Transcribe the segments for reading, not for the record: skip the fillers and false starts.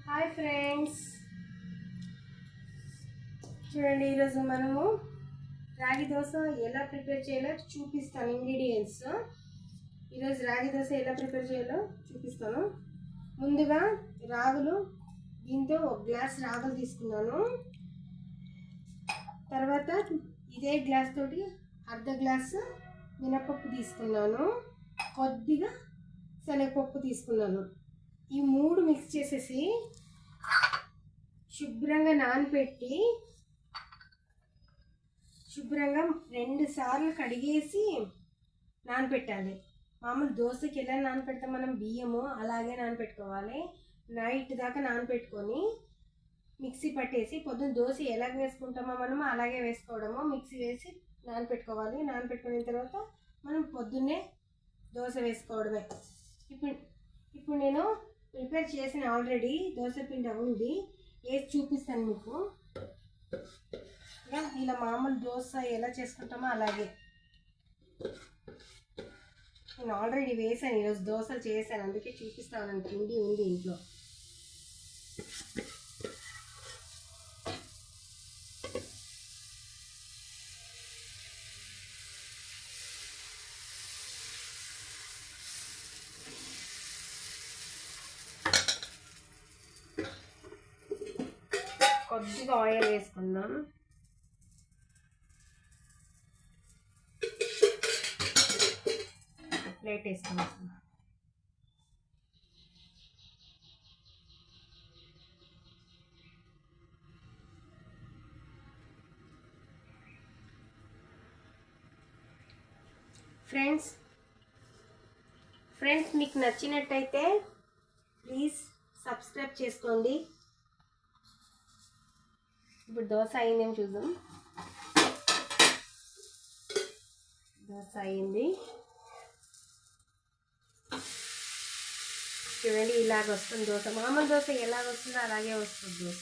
Hi friends, చూడండి ఈరోజు మనము రాగి దోశ ఎలా ప్రిపేర్ చేయాలో చూపిస్తాను. ఇంగ్రీడియంట్స్ ఈరోజు రాగి దోశ ఎలా ప్రిపేర్ చేయాలో చూపిస్తాను. ముందుగా రాగులు, దీంతో ఒక గ్లాస్ రాగులు తీసుకున్నాను. తర్వాత ఇదే గ్లాస్ తోటి అర్ధ గ్లాసు మినపప్పు తీసుకున్నాను. కొద్దిగా శనగపప్పు తీసుకున్నాను. ఈ మూడు మిక్స్ చేసేసి శుభ్రంగా నానబెట్టి శుభ్రంగా 2 సార్లు కడిగేసి నానబెట్టాలి. మామూలు దోశకి ఎలా నానబెడతాం మనం బియ్యము అలాగే నానబెట్టుకోవాలి. నైట్ దాకా నానబెట్టుకొని మిక్సీ పట్టేసి పొద్దున్న దోశ ఎలా వేసుకుంటామో మనము అలాగే వేసుకోవడము. మిక్సీ వేసి నానబెట్టుకోవాలి. నానబెట్టుకున్న తర్వాత మనం పొద్దున్నే దోశ వేసుకోవడమే. ఇప్పుడు నేను ప్రిపేర్ చేసిన ఆల్రెడీ దోశ పిండి ఉంది, వేసి చూపిస్తాను మీకు. ఇలా మామూలు దోశ ఎలా చేసుకుంటామో అలాగే నేను ఆల్రెడీ వేసాను. ఈరోజు దోశలు చేశాను, అందుకే చూపిస్తాను. పిండి ఉంది ఇంట్లో. కొద్దిగా ఆయిల్ వేసుకుందాం. ప్లేట్ వేసుకుందాం. ఫ్రెండ్స్ మీకు నచ్చినట్టయితే ప్లీజ్ సబ్స్క్రైబ్ చేసుకోండి. ఇప్పుడు దోశ అయిందేమో చూద్దాం. దోశ అయింది చూడండి, ఇలాగ వస్తుంది దోశ. మామూలు దోశ ఎలాగ వస్తుందో అలాగే వస్తుంది దోశ.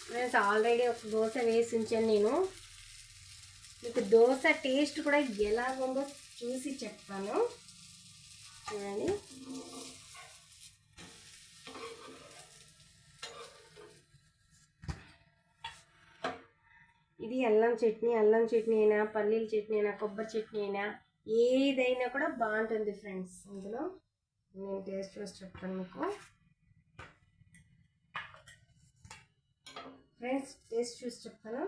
ఫ్రెండ్స్ ఆల్రెడీ ఒక దోశ వేసి ఉంచాను నేను. మీకు దోశ టేస్ట్ కూడా ఎలాగుందో చూసి చెప్తాను. చూడండి, ఇది అల్లం చట్నీ అయినా, పల్లీల చట్నీ అయినా, కొబ్బరి చట్నీ అయినా ఏదైనా కూడా బాగుంటుంది ఫ్రెండ్స్. ఇందులో నేను టేస్ట్ చూసి చెప్తాను మీకు. ఫ్రెండ్స్ టేస్ట్ చూసి చెప్తాను.